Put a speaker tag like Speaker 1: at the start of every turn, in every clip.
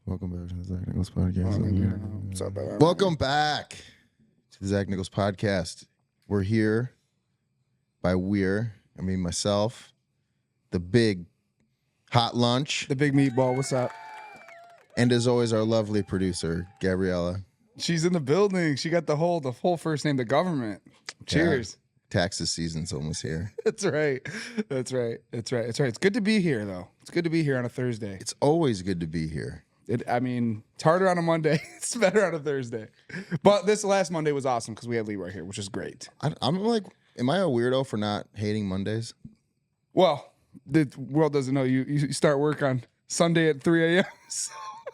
Speaker 1: Welcome back to the Zach Nichols podcast.
Speaker 2: What's up, brother?
Speaker 1: Welcome back to the Zach Nichols podcast. We're here by myself, the big hot lunch,
Speaker 2: The big meatball. What's up?
Speaker 1: and as always, our lovely producer, Gabriella.
Speaker 2: She's in the building. She got the whole first name, the government. Cheers.
Speaker 1: Taxes season's almost here.
Speaker 2: That's right. That's right. It's good to be here, though. It's good to be here on a Thursday.
Speaker 1: It's always good to be here.
Speaker 2: It's harder on a Monday. It's better on a Thursday. But this last Monday was awesome because we had Leroy here, which is great.
Speaker 1: I'm like, am I a weirdo for not hating Mondays?
Speaker 2: Well, the world doesn't know. You start work on Sunday at 3 a.m.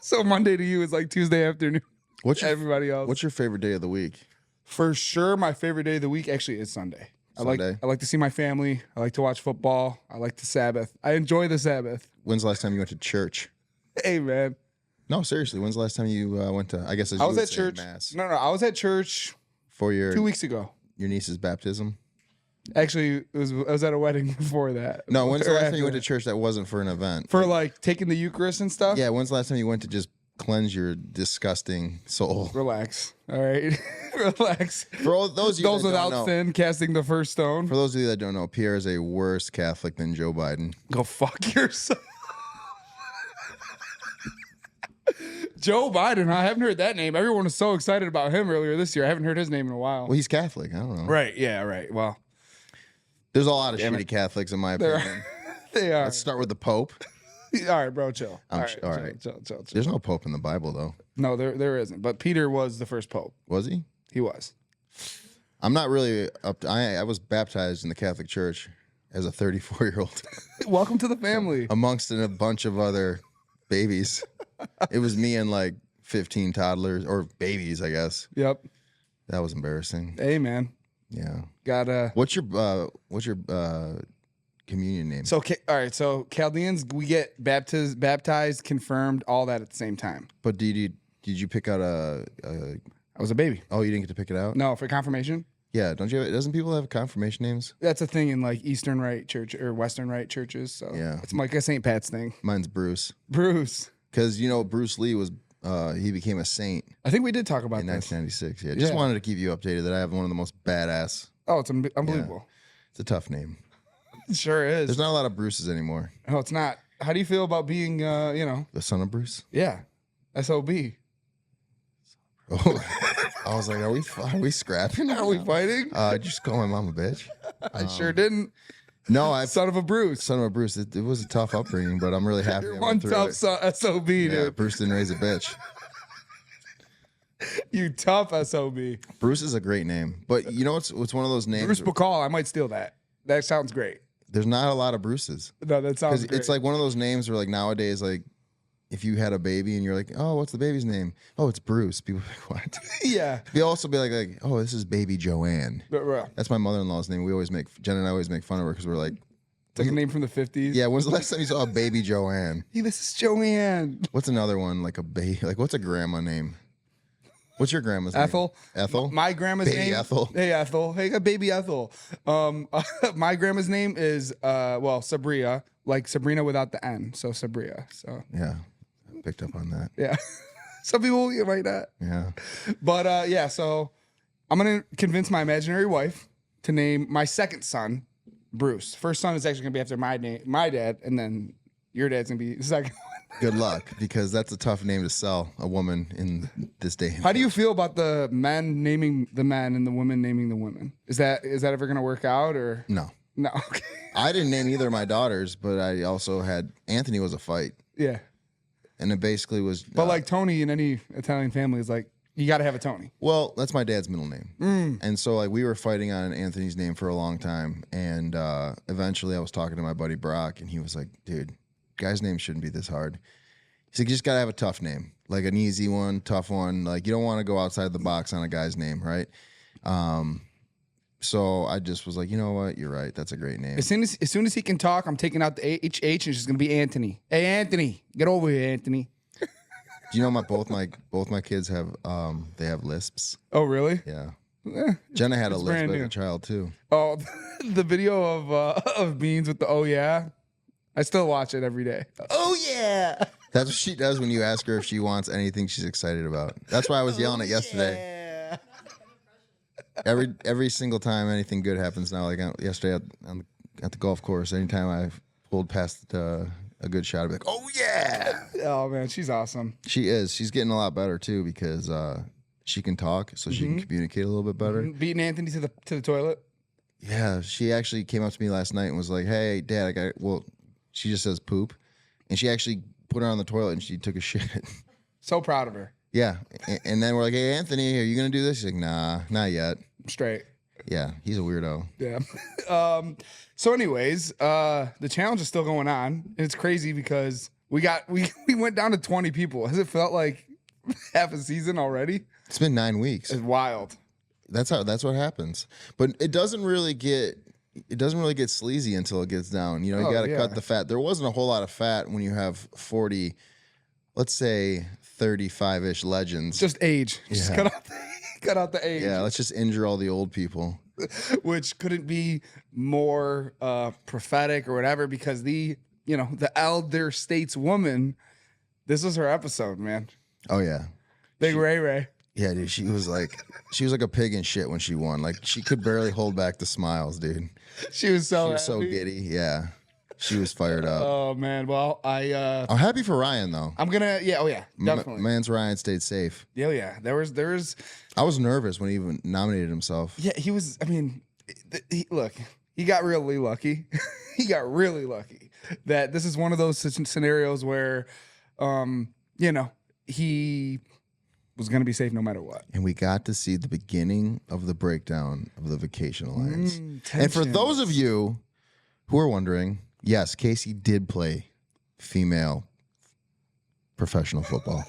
Speaker 2: So Monday to you is like Tuesday afternoon. Everybody else?
Speaker 1: What's your favorite day of the week?
Speaker 2: For sure, my favorite day of the week actually is Sunday.
Speaker 1: Sunday.
Speaker 2: I like to see my family. I like to watch football. I like the Sabbath. I enjoy the Sabbath.
Speaker 1: When's the last time you went to church?
Speaker 2: Hey, man.
Speaker 1: No, seriously. When's the last time you went to? I guess as
Speaker 2: I
Speaker 1: you
Speaker 2: was
Speaker 1: would
Speaker 2: at
Speaker 1: say,
Speaker 2: church.
Speaker 1: Mass
Speaker 2: No, I was at church
Speaker 1: for your
Speaker 2: 2 weeks ago.
Speaker 1: your niece's baptism.
Speaker 2: Actually, I was at a wedding before that.
Speaker 1: No, when's the
Speaker 2: Or
Speaker 1: last time
Speaker 2: after
Speaker 1: you went to
Speaker 2: that.
Speaker 1: church that wasn't for an event?
Speaker 2: For like taking the Eucharist and stuff?
Speaker 1: Yeah, when's the last time you went to just cleanse your disgusting soul?
Speaker 2: Relax. All right. Relax.
Speaker 1: For all those of you
Speaker 2: Those
Speaker 1: that don't
Speaker 2: without
Speaker 1: know,
Speaker 2: sin casting the first stone.
Speaker 1: for those of you that don't know, Pierre is a worse Catholic than Joe Biden.
Speaker 2: Go fuck yourself. Joe Biden, I haven't heard that name. Everyone was so excited about him earlier this year. I haven't heard his name in a while.
Speaker 1: Well, he's Catholic. I don't know.
Speaker 2: Right, yeah, right. Well,
Speaker 1: There's a lot of
Speaker 2: Damn
Speaker 1: shitty
Speaker 2: it.
Speaker 1: Catholics in my
Speaker 2: There are.
Speaker 1: opinion.
Speaker 2: they are.
Speaker 1: Let's start with the Pope.
Speaker 2: All right, bro, chill.
Speaker 1: I'm
Speaker 2: All
Speaker 1: sh-
Speaker 2: right,
Speaker 1: all
Speaker 2: chill,
Speaker 1: right.
Speaker 2: chill.
Speaker 1: There's no Pope in the Bible, though.
Speaker 2: No, there isn't. But Peter was the first pope.
Speaker 1: Was he?
Speaker 2: He was.
Speaker 1: I'm not really up to, I was baptized in the Catholic Church as a 34-year-old
Speaker 2: Welcome to the family.
Speaker 1: amongst a bunch of other babies. It was me and like 15 toddlers or babies, I guess.
Speaker 2: Yep.
Speaker 1: That was embarrassing.
Speaker 2: Hey, man.
Speaker 1: Yeah.
Speaker 2: Got
Speaker 1: What's your communion name?
Speaker 2: So all right. So Chaldeans, we get baptized, confirmed, all that at the same time.
Speaker 1: But did you pick out
Speaker 2: I was a baby.
Speaker 1: Oh, you didn't get to pick it out?
Speaker 2: No, for confirmation.
Speaker 1: Yeah, doesn't people have confirmation names?
Speaker 2: That's a thing in like Eastern Rite church or Western Rite churches. So
Speaker 1: Yeah.
Speaker 2: it's like a St. Pat's thing.
Speaker 1: Mine's Bruce.
Speaker 2: Bruce.
Speaker 1: Because Bruce Lee was he became a saint
Speaker 2: I think we did talk about
Speaker 1: in
Speaker 2: this.
Speaker 1: 1996. Yeah, just
Speaker 2: Yeah.
Speaker 1: wanted to keep you updated that I have one of the most badass.
Speaker 2: Oh, it's unbelievable.
Speaker 1: It's a tough name.
Speaker 2: It sure is.
Speaker 1: There's not a lot of Bruces anymore.
Speaker 2: Oh, it's not. How do you feel about being,
Speaker 1: The son of Bruce.
Speaker 2: yeah, SOB?
Speaker 1: Oh, I was like, are we scrapping?
Speaker 2: Are we fighting?
Speaker 1: Just call my mom a bitch.
Speaker 2: I sure didn't.
Speaker 1: No, I
Speaker 2: Son of a Bruce.
Speaker 1: son of a Bruce. It was a tough upbringing, but I'm really happy.
Speaker 2: You're
Speaker 1: I
Speaker 2: one
Speaker 1: went through
Speaker 2: tough
Speaker 1: it.
Speaker 2: SOB,
Speaker 1: Yeah,
Speaker 2: dude.
Speaker 1: Bruce didn't raise a bitch.
Speaker 2: You tough SOB.
Speaker 1: Bruce is a great name, but what's one of those names?
Speaker 2: Bruce Bacall. I might steal that. That sounds great.
Speaker 1: There's not a lot of Bruces.
Speaker 2: No, that sounds
Speaker 1: Because
Speaker 2: great.
Speaker 1: it's like one of those names where like nowadays, like if you had a baby and you're like, oh, what's the baby's name? Oh, it's Bruce. People are like, what?
Speaker 2: yeah.
Speaker 1: They also be like, oh, this is baby Joanne.
Speaker 2: But,
Speaker 1: That's my mother-in-law's name. Jen and I always make fun of her because we're like,
Speaker 2: it's like a name from the 50s.
Speaker 1: yeah, when's the last time you saw a baby Joanne?
Speaker 2: Hey, this is Joanne.
Speaker 1: What's another one like a baby? Like what's a grandma name? What's your grandma's name?
Speaker 2: Ethel.
Speaker 1: Ethel.
Speaker 2: My grandma's
Speaker 1: Baby
Speaker 2: name.
Speaker 1: Ethel.
Speaker 2: Hey, Ethel. Hey, baby Ethel. My grandma's name is Sabria, like Sabrina without the N. So Sabria. So
Speaker 1: Yeah, I picked up on that.
Speaker 2: yeah. Some people might not.
Speaker 1: Yeah.
Speaker 2: But yeah, so I'm gonna convince my imaginary wife to name my second son Bruce. First son is actually gonna be after my dad, and then your dad's gonna be the second one.
Speaker 1: Good luck, because that's a tough name to sell a woman in this day.
Speaker 2: How do you feel about the men naming the men and the women naming the women? Is that ever gonna work out or
Speaker 1: No.
Speaker 2: no? Okay.
Speaker 1: I didn't name either of my daughters, but I also had Anthony was a fight,
Speaker 2: Yeah.
Speaker 1: and it basically was.
Speaker 2: But like Tony in any Italian family is like, you got to have a Tony.
Speaker 1: well, that's my dad's middle name, and so like we were fighting on Anthony's name for a long time, and eventually I was talking to my buddy Brock, and he was like, "Dude, guy's name shouldn't be this hard." He's like, "You just gotta have a tough name, like an easy one, tough one. Like you don't want to go outside the box on a guy's name, right?" So I just was like, you know what, you're right. That's a great name.
Speaker 2: As soon as he can talk, I'm taking out the HH and it's just gonna be Anthony. Hey Anthony, get over here, Anthony.
Speaker 1: Do you know both my kids have they have lisps?
Speaker 2: Oh really?
Speaker 1: Yeah.
Speaker 2: Eh,
Speaker 1: Jenna had a
Speaker 2: it's
Speaker 1: lisp
Speaker 2: brand
Speaker 1: as
Speaker 2: new.
Speaker 1: a child too.
Speaker 2: Oh, the video of Beans with the oh yeah. I still watch it every day.
Speaker 1: Oh yeah. That's what she does when you ask her if she wants anything she's excited about. That's why I was yelling it yesterday. Every single time anything good happens now, like yesterday at the golf course, anytime I pulled past a good shot, I'd be like, oh yeah.
Speaker 2: Oh man, she's awesome.
Speaker 1: She is. She's getting a lot better too because she can talk, so she can communicate a little bit better.
Speaker 2: Beating Anthony to the toilet.
Speaker 1: Yeah, she actually came up to me last night and was like, "Hey, Dad, she just says poop," and she actually put her on the toilet and she took a shit.
Speaker 2: So proud of her.
Speaker 1: Yeah, and then we're like, "Hey, Anthony, are you gonna do this?" She's like, "Nah, not yet."
Speaker 2: Straight.
Speaker 1: Yeah, he's a weirdo.
Speaker 2: Yeah. So, anyways, the challenge is still going on, and it's crazy because we went down to 20 people. Has it felt like half a season already?
Speaker 1: It's been 9 weeks.
Speaker 2: It's wild.
Speaker 1: That's what happens. But it doesn't really get sleazy until it gets down. You know, you got to cut the fat. There wasn't a whole lot of fat when you have 40, let's say 35-ish legends.
Speaker 2: Just age. Just cut out the age.
Speaker 1: Yeah, let's just injure all the old people.
Speaker 2: Which couldn't be more prophetic or whatever, because the elder stateswoman, this was her episode, man.
Speaker 1: Oh yeah.
Speaker 2: Big Ray Ray.
Speaker 1: Yeah, dude, she was like a pig in shit when she won. Like she could barely hold back the smiles, dude.
Speaker 2: She was so
Speaker 1: giddy. Yeah. She was fired up.
Speaker 2: Oh man. Well, I'm
Speaker 1: happy for Ryan though.
Speaker 2: I'm gonna definitely.
Speaker 1: Man's Ryan stayed safe.
Speaker 2: Yeah. There was
Speaker 1: I was nervous when he even nominated himself.
Speaker 2: Yeah, he was. I mean, he got really lucky. He got really lucky that this is one of those scenarios where, he was going to be safe no matter what.
Speaker 1: And we got to see the beginning of the breakdown of the Vacation Alliance. And for those of you who are wondering, yes, Casey did play female professional football.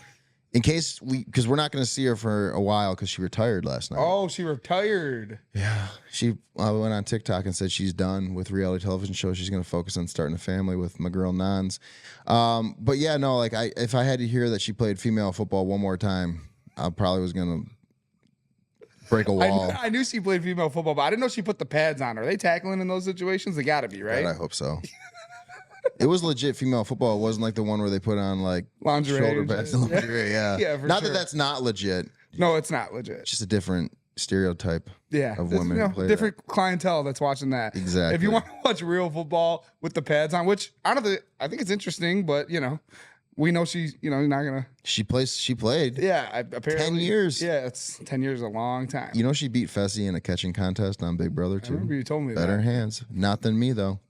Speaker 1: In case because we're not going to see her for a while because she retired last night.
Speaker 2: Oh, she retired.
Speaker 1: Yeah. She went on TikTok and said she's done with reality television shows. She's going to focus on starting a family with my girl Nans. But yeah, no, like if I had to hear that she played female football one more time, I probably was going to break a wall.
Speaker 2: I knew she played female football, but I didn't know she put the pads on. Are they tackling in those situations? They got to be, right?
Speaker 1: I hope so. It was legit female football. It wasn't like the one where they put on like
Speaker 2: lingerie,
Speaker 1: shoulder pads and lingerie. Yeah,
Speaker 2: yeah.
Speaker 1: Not that that's not legit.
Speaker 2: No, it's not legit.
Speaker 1: It's just a different stereotype.
Speaker 2: Yeah,
Speaker 1: of women who play
Speaker 2: different clientele that's watching that.
Speaker 1: Exactly.
Speaker 2: If you want to watch real football with the pads on, which I think it's interesting, but we know she's not gonna. She
Speaker 1: played.
Speaker 2: Yeah, apparently
Speaker 1: 10 years.
Speaker 2: Yeah, 10 years is a long time.
Speaker 1: You know she beat Fessy in a catching contest on Big Brother too.
Speaker 2: I remember you told me
Speaker 1: Better
Speaker 2: that.
Speaker 1: hands. Not than me though.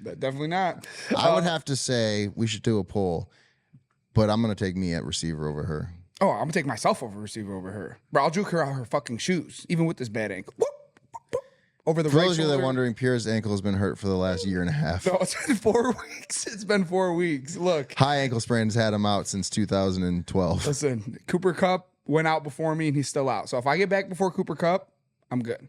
Speaker 2: Definitely not.
Speaker 1: I would have to say we should do a poll, but I'm gonna take me at receiver over her.
Speaker 2: Oh, I'm gonna take myself over receiver over her. Bro, I'll juke her out her fucking shoes, even with this bad ankle. Whoop, whoop, whoop. Over the
Speaker 1: For
Speaker 2: right
Speaker 1: those of you that
Speaker 2: shoulder.
Speaker 1: are wondering, Pierre's ankle has been hurt for the last year and a half.
Speaker 2: No, it's been 4 weeks. It's been 4 weeks. Look.
Speaker 1: High ankle sprain has had him out since 2012.
Speaker 2: Listen, Cooper Kupp went out before me and he's still out. So if I get back before Cooper Kupp, I'm good.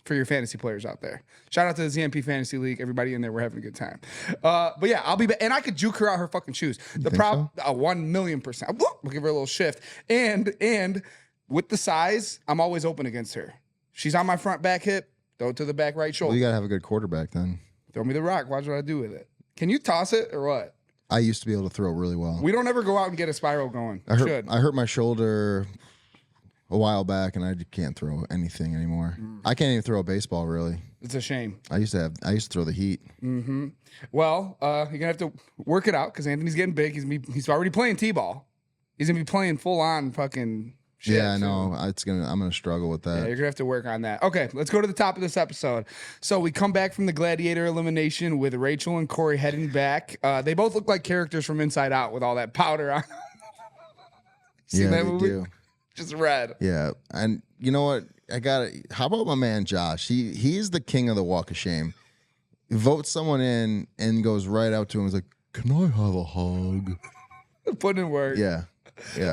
Speaker 2: For your fantasy players out there. Shout out to the ZNP Fantasy League. Everybody in there, we're having a good time. But yeah, I'll be back. And I could juke her out her fucking shoes. The problem, 1,000,000%. We'll give her a little shift. And with the size, I'm always open against her. She's on my front back hip. Throw it to the back right shoulder.
Speaker 1: Well, you got to have a good quarterback then.
Speaker 2: Throw me the rock. Watch what I do with it. Can you toss it or what?
Speaker 1: I used to be able to throw really well.
Speaker 2: We don't ever go out and get a spiral going.
Speaker 1: I hurt my shoulder a while back, and I can't throw anything anymore. I can't even throw a baseball, really.
Speaker 2: It's a shame.
Speaker 1: I used to throw the heat.
Speaker 2: Mm-hmm. Well, you're gonna have to work it out because Anthony's getting big. He's already playing t-ball. He's gonna be playing full on fucking shit.
Speaker 1: Yeah, I know. I'm gonna struggle with that.
Speaker 2: Yeah, you're gonna have to work on that. Okay, let's go to the top of this episode. So we come back from the Gladiator elimination with Rachel and Corey heading back. They both look like characters from Inside Out with all that powder on.
Speaker 1: Seen that movie? Do.
Speaker 2: Just red.
Speaker 1: Yeah, and you know what? How about my man Josh? He's the king of the walk of shame. He votes someone in and goes right out to him. He's like, "Can I have a hug?"
Speaker 2: Putting in work.
Speaker 1: Yeah,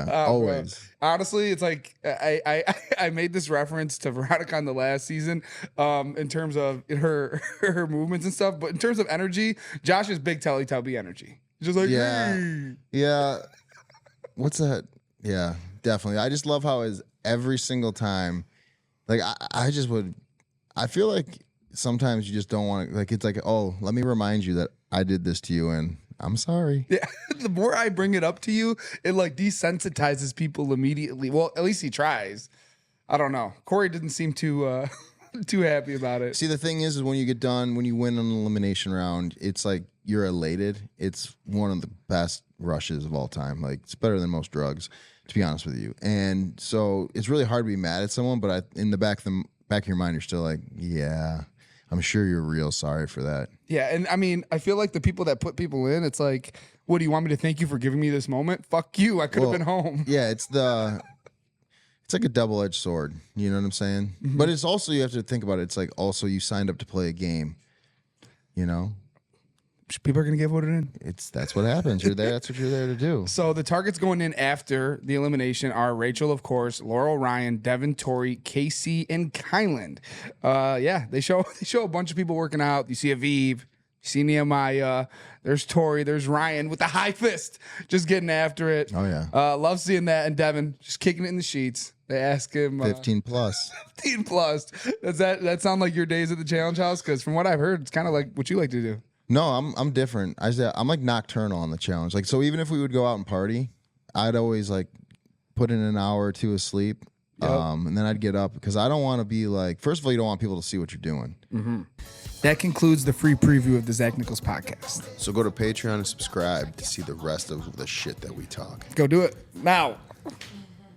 Speaker 1: always.
Speaker 2: Bro. Honestly, it's like I made this reference to Veronica on the last season, in terms of her movements and stuff. But in terms of energy, Josh is big Teletubby energy. He's just like,
Speaker 1: yeah. What's that? Yeah. Definitely. I just love how every single time, like I feel like sometimes you just don't want to, like, it's like, oh, let me remind you that I did this to you and I'm sorry.
Speaker 2: Yeah, the more I bring it up to you, it like desensitizes people immediately. Well, at least he tries. I don't know. Corey didn't seem too too happy about it.
Speaker 1: See, the thing is when you get done, when you win an elimination round, it's like you're elated. It's one of the best rushes of all time. Like it's better than most drugs, to be honest with you. And so it's really hard to be mad at someone, but in the back of your mind, you're still like, yeah, I'm sure you're real sorry for that.
Speaker 2: Yeah, and I mean, I feel like the people that put people in, it's like, what do you want me to thank you for giving me this moment? Fuck you, I could have been home.
Speaker 1: Yeah, it's like a double-edged sword. You know what I'm saying?
Speaker 2: Mm-hmm.
Speaker 1: But it's also, you have to think about it. It's like also you signed up to play a game. You know,
Speaker 2: People are gonna get voted in.
Speaker 1: that's what happens. You're there. That's what you're there to do.
Speaker 2: So the targets going in after the elimination are Rachel, of course, Laurel, Ryan, Devin, Tori, Casey, and Kyland. Yeah, they show a bunch of people working out. You see Aviv, you see Nehemiah. There's Tori. There's Ryan with the high fist, just getting after it.
Speaker 1: Oh yeah.
Speaker 2: Love seeing that. And Devin just kicking it in the sheets. They ask him
Speaker 1: 15 plus.
Speaker 2: 15 plus. Does that sound like your days at the challenge house? Because from what I've heard, it's kind of like what you like to do.
Speaker 1: No, I'm different. I'm like nocturnal on the challenge. Like, so even if we would go out and party, I'd always like put in an hour or two of sleep.
Speaker 2: Yep.
Speaker 1: And then I'd get up because I don't want to be like, first of all, you don't want people to see what you're doing.
Speaker 2: Mm-hmm. That concludes the free preview of the Zach Nichols podcast.
Speaker 3: So go to Patreon and subscribe to see the rest of the shit that we talk.
Speaker 2: Go do it now.